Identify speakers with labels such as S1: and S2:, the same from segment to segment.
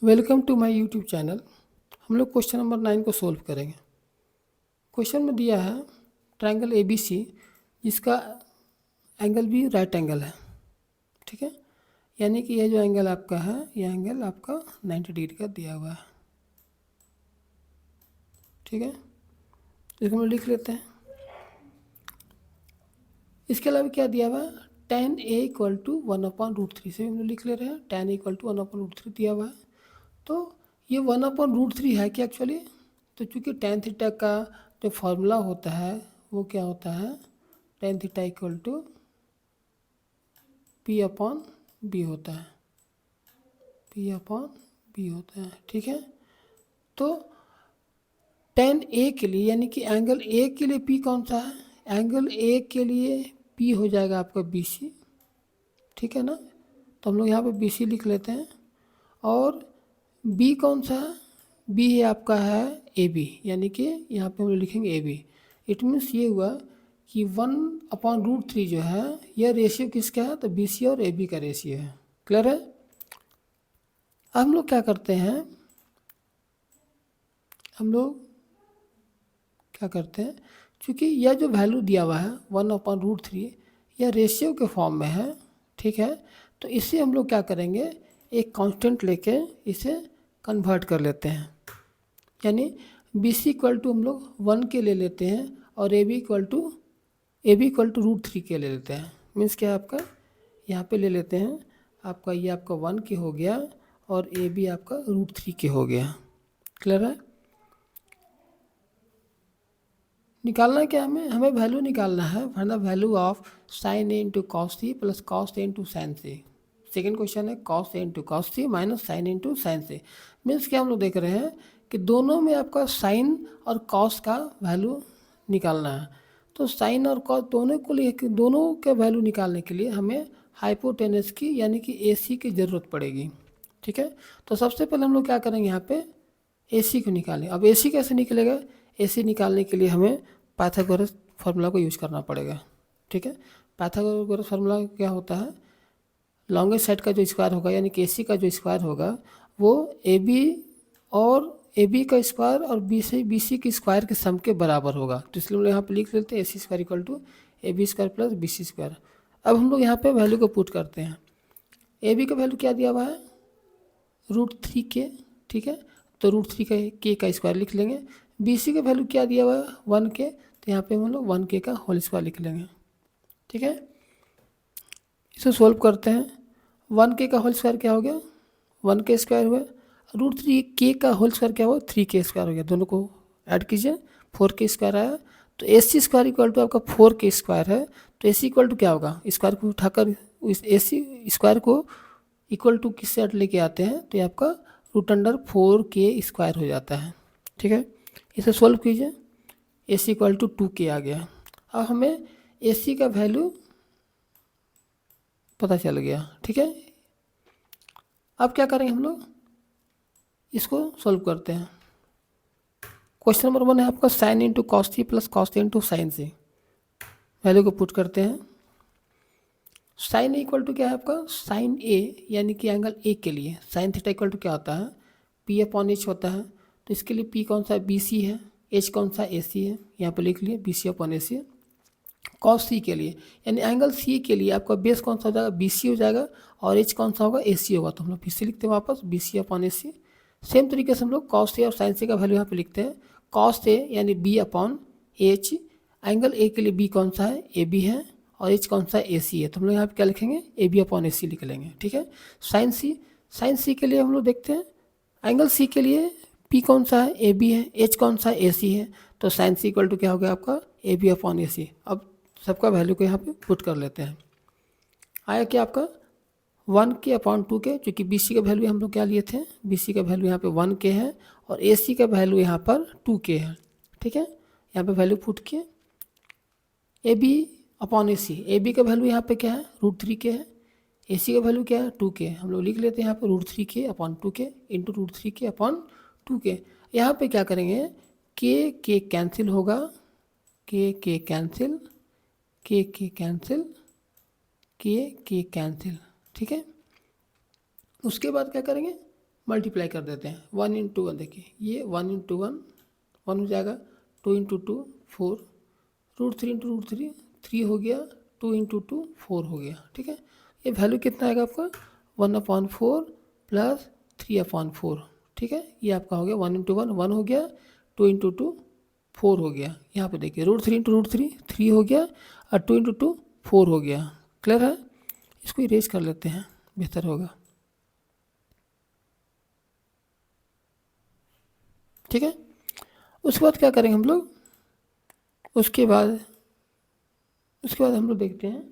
S1: Welcome to my YouTube channel. हम लोग question number 9 को सोल्व करेंगे। क्वेश्चन में दिया है ट्रायंगल ABC जिसका एंगल भी राइट एंगल है, ठीक है। यानी कि यह जो एंगल आपका है, यह एंगल आपका 90 डिग्री का दिया हुआ है, ठीक है। इसको हम लोग लिख लेते हैं। इसके अलावा क्या दिया हुआ है, tan A इक्वल टू 1/√3 से हम लोग लिख ले रहे हैं। tan A इक्वल टू 1/√3 दिया हुआ है, तो ये 1/√3 है क्या एक्चुअली। तो चूँकि tan थीटा का जो फॉर्मूला होता है वो क्या होता है, tan theta equal to P/B होता है, P/B होता है, ठीक है। तो tan A के लिए यानी कि एंगल A के लिए P कौन सा है, एंगल A के लिए P हो जाएगा आपका BC, ठीक है ना। तो हम लोग यहाँ पे BC लिख लेते हैं। और B कौन सा है, B है आपका है AB, यानी कि यहाँ पे हम लोग लिखेंगे AB। इट मीन्स ये हुआ कि 1/√3 जो है यह रेशियो किसका है, तो BC और AB का रेशियो है। क्लियर है। अब हम लोग क्या करते हैं, हम लोग क्या करते हैं, क्योंकि यह जो वैल्यू दिया हुआ है 1/√3 यह रेशियो के फॉर्म में है, ठीक है। तो इसे हम लोग क्या करेंगे, एक कांस्टेंट लेके इसे कन्वर्ट कर लेते हैं। यानी BC इक्वल टू हम लोग 1 के ले लेते हैं और AB इक्वल टू √3 के ले लेते हैं। मीन्स क्या है आपका, यहाँ पे ले लेते हैं आपका, ये आपका 1 के हो गया और AB आपका √3 के हो गया। क्लियर है। निकालना क्या हमें वैल्यू निकालना है, find the value of sin A into cos C plus cos A into sine C। Second question है cos A into cos C minus sine into sine C। Means क्या हम लोग देख रहे हैं कि दोनों में आपका साइन और कॉस का वैल्यू निकालना है। तो साइन और कॉस दोनों के वैल्यू निकालने के लिए हमें हाइपोटेनस की यानी कि AC की ज़रूरत पड़ेगी, ठीक है। तो सबसे पहले हम लोग क्या करेंगे, यहाँ पे AC को निकालें। अब AC कैसे निकलेगा, AC निकालने के लिए हमें पाइथागोरस फार्मूला को यूज़ करना पड़ेगा, ठीक है। पाइथागोरस फार्मूला क्या होता है, लॉन्गेस्ट साइड का जो स्क्वायर होगा यानी कि AC का जो स्क्वायर होगा वो AB और AB का स्क्वायर और BC के स्क्वायर के सम के बराबर होगा। तो इसलिए हम लोग यहाँ पे लिख लेते हैं AC square equal to AB square plus BC square. अब हम लोग यहाँ पे वैल्यू को पुट करते हैं। AB का वैल्यू क्या दिया हुआ है, √3 ठीक है। तो √3 का स्क्वायर लिख लेंगे। BC का वैल्यू क्या दिया हुआ है 1 तो यहाँ पे हम लोग 1 का होल स्क्वायर लिख लेंगे, ठीक है। इसे सोल्व करते हैं। 1 का होल स्क्वायर क्या हो गया, 1 स्क्वायर हुआ, √3 का होल स्क्वायर क्या हुआ 3 स्क्वायर हो गया। दोनों को ऐड कीजिए, 4 स्क्वायर आया। तो AC स्क्वायर इक्वल टू आपका 4 स्क्वायर है। तो AC इक्वल टू क्या होगा, स्क्वायर को उठाकर इस AC स्क्वायर को इक्वल टू किससे ऐड लेके आते हैं, तो ये आपका √4 स्क्वायर हो जाता है, ठीक है। इसे सोल्व कीजिए, AC इक्वल टू 2 आ गया। अब हमें AC का वैल्यू पता चल गया, ठीक है। अब क्या करेंगे, हम लोग इसको सोल्व करते हैं। क्वेश्चन नंबर 1 है आपका sine into cos C plus cos A into sine C। Value को पुट करते हैं। साइन A इक्वल टू क्या है आपका, साइन A यानी कि एंगल A के लिए साइन थीटा इक्वल टू क्या होता है, P/H होता है। तो इसके लिए P कौन सा है, BC है, H कौन सा AC है, यहाँ पे लिख लिए BC/AC। कॉस C के लिए यानी एंगल C के लिए आपका बेस कौन सा हो जाएगा, BC हो जाएगा और H कौन सा होगा, AC होगा। तो हम लोग फिर से लिखते हैं वापस BC/AC। सेम तरीके से हम लोग कॉस A और साइन C का वैल्यू यहाँ पे लिखते हैं। कॉस A यानी B/H, एंगल A के लिए B कौन सा है, AB है और H कौन सा AC है। तो हम लोग यहाँ पे क्या लिखेंगे, AB/AC लिख लेंगे, ठीक है। साइन C के लिए हम लोग देखते हैं, एंगल C के लिए P कौन सा है, AB है, H कौन सा AC है। तो साइन C इक्वल टू क्या हो गया आपका, AB/AC। अब सबका वैल्यू को यहाँ पे पुट कर लेते हैं। आया क्या आपका 1/2, क्योंकि BC का वैल्यु हम लोग क्या लिए थे, BC का वैल्यू यहाँ पे 1 है और AC का वैल्यू यहाँ पर 2 है, ठीक है। यहाँ पे वैल्यू पुट किए, AB/AC। AB का वैल्यू यहाँ पे क्या है, √3 है। AC का वैल्यू क्या है 2 हम लोग लिख लेते हैं यहाँ पे √3 इंटू √3 यहाँ पे क्या करेंगे, के कैंसिल होगा, के कैंसिल, के कैंसिल, के कैंसिल, ठीक है। उसके बाद क्या करेंगे, मल्टीप्लाई कर देते हैं। 1 इंटू 1 देखिए, ये 1 इंटू 1 1 हो जाएगा, 2 इंटू 2 4, √3 इंटू √3 3 हो गया, 2 इंटू 2 4 हो गया। ठीक है, ये वैल्यू कितना आएगा आपका 1/4 प्लस 3/4। ठीक है, ये आपका हो गया 1 इंटू 1 1 हो गया, 2 इंटू 2 4 हो गया। यहाँ पे देखिए √3 इंटू √3 3 हो गया और 2 इंटू 2 4 हो गया। क्लियर है, इसको इरेज कर लेते हैं, बेहतर होगा। ठीक है, उसके बाद क्या करेंगे हम लोग, उसके बाद हम लोग देखते हैं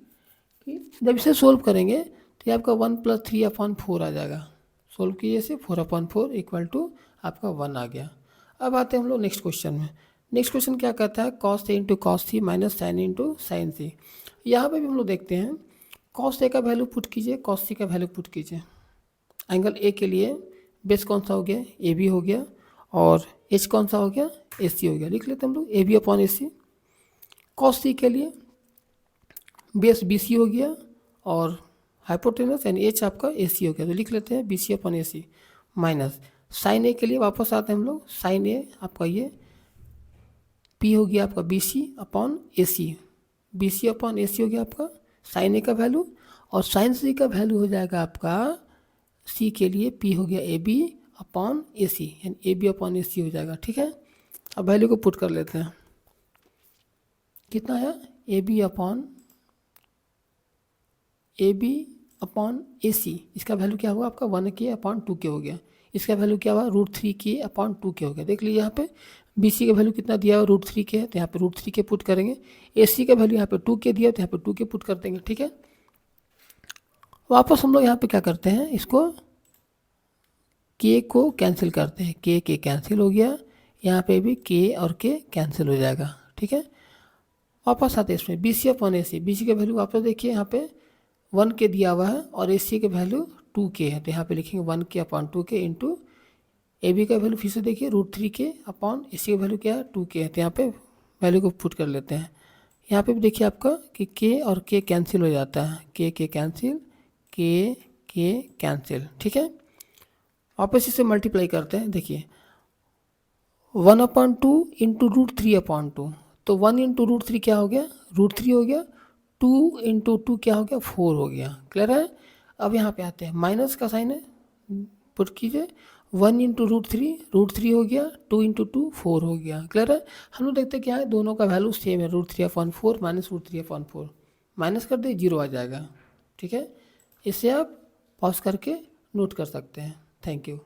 S1: कि जब इसे सोल्व करेंगे तो ये आपका 1 + 3/4 आ जाएगा। सोल्व कीजिए इसे, 4/4 इक्वल टू आपका 1 आ गया। अब आते हैं हम लोग नेक्स्ट क्वेश्चन में। नेक्स्ट क्वेश्चन क्या कहता है, cos A into cos C minus sine into sine C। यहाँ पे भी हम लोग देखते हैं, cos A का वैल्यू पुट कीजिए, cos C का वैल्यू पुट कीजिए। एंगल ए के लिए बेस कौन सा हो गया, ए बी हो गया, और एच कौन सा हो गया, ए सी हो गया। लिख लेते हैं हम लोग A B upon A C. Cos C के लिए बेस बी सी हो गया और हाइपोटेनस यानी एच आपका ए सी हो गया, तो लिख लेते हैं B C upon A C minus sign ए के लिए वापस आते हैं हम लोग, साइन ए आपका ये पी हो गया आपका B C upon A C, B C upon A सी हो गया आपका साइन ए का वैल्यू, और साइन सी का वैल्यू हो जाएगा आपका सी के लिए पी हो गया ए बी अपॉन ए सी, यानी ए बी अपॉन ए सी हो जाएगा। ठीक है, अब वैल्यू को पुट कर लेते हैं, कितना है ए बी अपॉन ए सी, इसका वैल्यू क्या हुआ आपका 1k/2k हो गया। इसका वैल्यू क्या हुआ √3k/2k हो गया। देख लीजिए यहाँ पे बी सी का वैल्यू कितना दिया हुआ √3k है, तो यहाँ पे √3k पुट करेंगे। ए सी का वैल्यू यहाँ पे 2k दिया, तो यहाँ पे 2k पुट कर देंगे। ठीक है, वापस हम लोग यहाँ पे क्या करते हैं, इसको k को कैंसिल करते हैं, k कैंसिल हो गया, यहाँ पे भी k और k कैंसिल हो जाएगा। ठीक है, वापस आते हैं इसमें B C upon A C, B C का वैल्यू वापस देखिए यहाँ पे 1k दिया हुआ है और ए सी का वैल्यू 2k है, तो यहाँ पे लिखेंगे 1k/2k इंटू ए बी का वैल्यू फिर से देखिए √3k अपॉन ए सी का वैल्यू क्या है 2k है, तो यहाँ पे वैल्यू को पुट कर लेते हैं। यहाँ पे भी देखिए आपका कि k और k कैंसिल हो जाता है, k कैंसिल, k कैंसिल। ठीक है, वापस इसे मल्टीप्लाई करते हैं, देखिए 1/2 इंटू √3/2, तो 1 इंटू √3 क्या हो गया √3 हो गया, 2 इंटू 2 क्या हो गया 4 हो गया। क्लियर है, अब यहाँ पे आते हैं, माइनस का साइन है, पुट कीजिए 1 इंटू √3 हो गया, 2 इंटू 2 4 हो गया। क्लियर है, हम लोग देखते हैं क्या है, दोनों का वैल्यू सेम है, √3/4 माइनस √3/4 माइनस कर दे 0 आ जाएगा। ठीक है, इसे आप पॉज करके नोट कर सकते हैं। Thank you.